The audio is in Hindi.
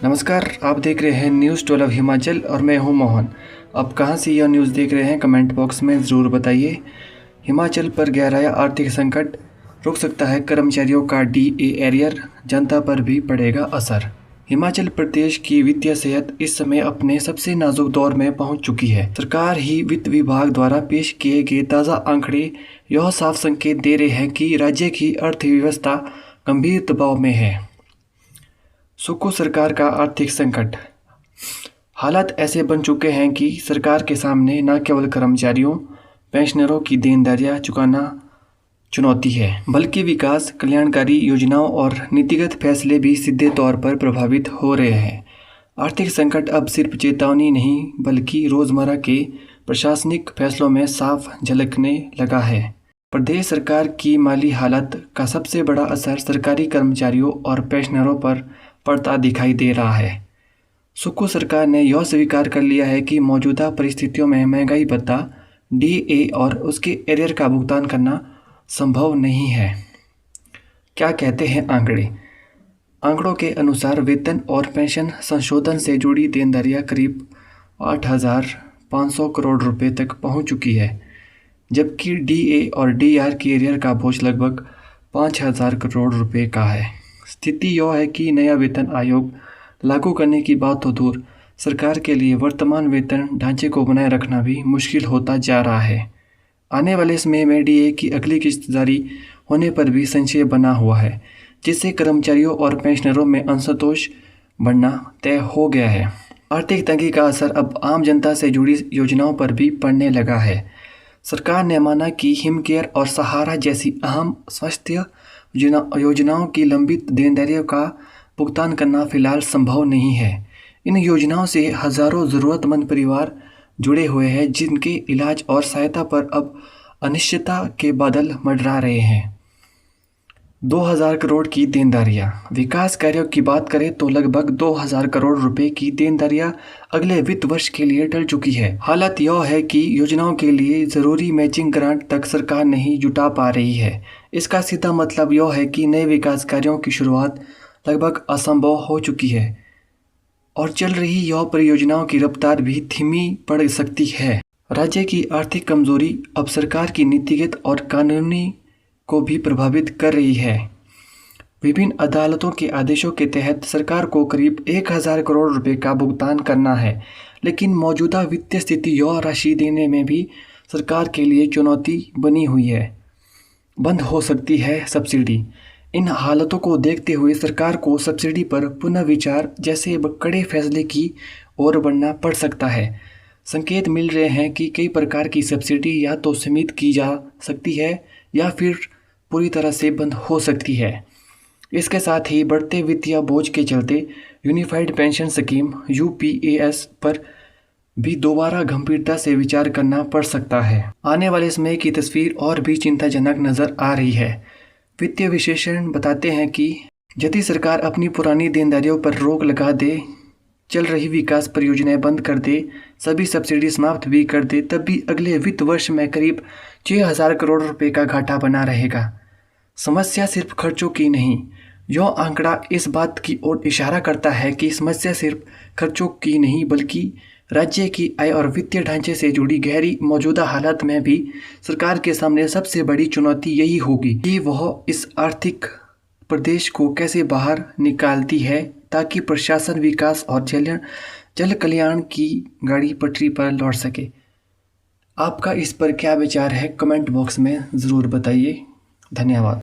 नमस्कार, आप देख रहे हैं न्यूज़ 12 हिमाचल और मैं हूं मोहन। आप कहां से यह न्यूज़ देख रहे हैं कमेंट बॉक्स में ज़रूर बताइए। हिमाचल पर गहराया आर्थिक संकट, रुक सकता है कर्मचारियों का डीए एरियर, जनता पर भी पड़ेगा असर। हिमाचल प्रदेश की वित्तीय सेहत इस समय अपने सबसे नाजुक दौर में पहुंच चुकी है। सरकार ही वित्त विभाग द्वारा पेश किए गए ताज़ा आंकड़े यह साफ संकेत दे रहे हैं कि राज्य की अर्थव्यवस्था गंभीर दबाव में है। सुक्खू सरकार का आर्थिक संकट। हालात ऐसे बन चुके हैं कि सरकार के सामने न केवल कर्मचारियों, पेंशनरों की देनदारियां चुकाना चुनौती है, बल्कि विकास, कल्याणकारी योजनाओं और नीतिगत फैसले भी सीधे तौर पर प्रभावित हो रहे हैं। आर्थिक संकट अब सिर्फ चेतावनी नहीं, बल्कि रोजमर्रा के प्रशासनिक फैसलों में साफ झलकने लगा है। प्रदेश सरकार की माली हालत का सबसे बड़ा असर सरकारी कर्मचारियों और पेंशनरों पर पड़ता दिखाई दे रहा है। सुक्खू सरकार ने यह स्वीकार कर लिया है कि मौजूदा परिस्थितियों में महंगाई भत्ता, डीए और उसके एरियर का भुगतान करना संभव नहीं है। क्या कहते हैं आंकड़े? आंकड़ों के अनुसार वेतन और पेंशन संशोधन से जुड़ी देनदारियां करीब 8,500 करोड़ रुपए तक पहुंच चुकी है, जबकि डीए और डीआर की एरियर का बोझ लगभग 5,000 करोड़ रुपए का है। स्थिति यह है कि नया वेतन आयोग लागू करने की बात तो दूर, सरकार के लिए वर्तमान वेतन ढांचे को बनाए रखना भी मुश्किल होता जा रहा है। आने वाले समय में डीए की अगली किस्त जारी होने पर भी संशय बना हुआ है, जिससे कर्मचारियों और पेंशनरों में असंतोष बढ़ना तय हो गया है। आर्थिक तंगी का असर अब आम जनता से जुड़ी योजनाओं पर भी पड़ने लगा है। सरकार ने माना कि हिमकेयर और सहारा जैसी अहम स्वास्थ्य योजनाओं की लंबित देनदारियों का भुगतान करना फिलहाल संभव नहीं है। इन योजनाओं से हजारों ज़रूरतमंद परिवार जुड़े हुए हैं, जिनके इलाज और सहायता पर अब अनिश्चितता के बादल मंडरा रहे हैं। 2,000 करोड़ की देनदारियां। विकास कार्यों की बात करें तो लगभग 2,000 करोड़ रुपए की देनदारियां अगले वित्त वर्ष के लिए टल चुकी है। हालत यह है कि योजनाओं के लिए जरूरी मैचिंग ग्रांट तक सरकार नहीं जुटा पा रही है। इसका सीधा मतलब यह है कि नए विकास कार्यों की शुरुआत लगभग असंभव हो चुकी है और चल रही यह परियोजनाओं की रफ्तार भी धीमी पड़ सकती है। राज्य की आर्थिक कमजोरी अब सरकार की नीतिगत और कानूनी को भी प्रभावित कर रही है। विभिन्न अदालतों के आदेशों के तहत सरकार को करीब 1,000 करोड़ रुपए का भुगतान करना है, लेकिन मौजूदा वित्तीय स्थिति यह राशि देने में भी सरकार के लिए चुनौती बनी हुई है। बंद हो सकती है सब्सिडी। इन हालातों को देखते हुए सरकार को सब्सिडी पर पुनर्विचार जैसे कड़े फैसले की ओर बढ़ना पड़ सकता है। संकेत मिल रहे हैं कि कई प्रकार की सब्सिडी या तो सीमित की जा सकती है या फिर पूरी तरह से बंद हो सकती है। इसके साथ ही बढ़ते वित्तीय बोझ के चलते यूनिफाइड पेंशन स्कीम यूपीएएस पर भी दोबारा गंभीरता से विचार करना पड़ सकता है। आने वाले समय की तस्वीर और भी चिंताजनक नजर आ रही है। वित्तीय विशेषज्ञ बताते हैं कि यदि सरकार अपनी पुरानी देनदारियों पर रोक लगा दे, चल रही विकास परियोजनाएं बंद कर दे, सभी सब्सिडी समाप्त भी कर दे, तब भी अगले वित्त वर्ष में करीब 6,000 करोड़ रुपए का घाटा बना रहेगा। समस्या सिर्फ खर्चों की नहीं, यह आंकड़ा इस बात की ओर इशारा करता है कि समस्या सिर्फ खर्चों की नहीं, बल्कि राज्य की आय और वित्तीय ढांचे से जुड़ी गहरी मौजूदा हालत में भी सरकार के सामने सबसे बड़ी चुनौती यही होगी कि वह इस आर्थिक प्रदेश को कैसे बाहर निकालती है, ताकि प्रशासन, विकास और जल कल्याण की गाड़ी पटरी पर लौट सके। आपका इस पर क्या विचार है? कमेंट बॉक्स में ज़रूर बताइए। धन्यवाद।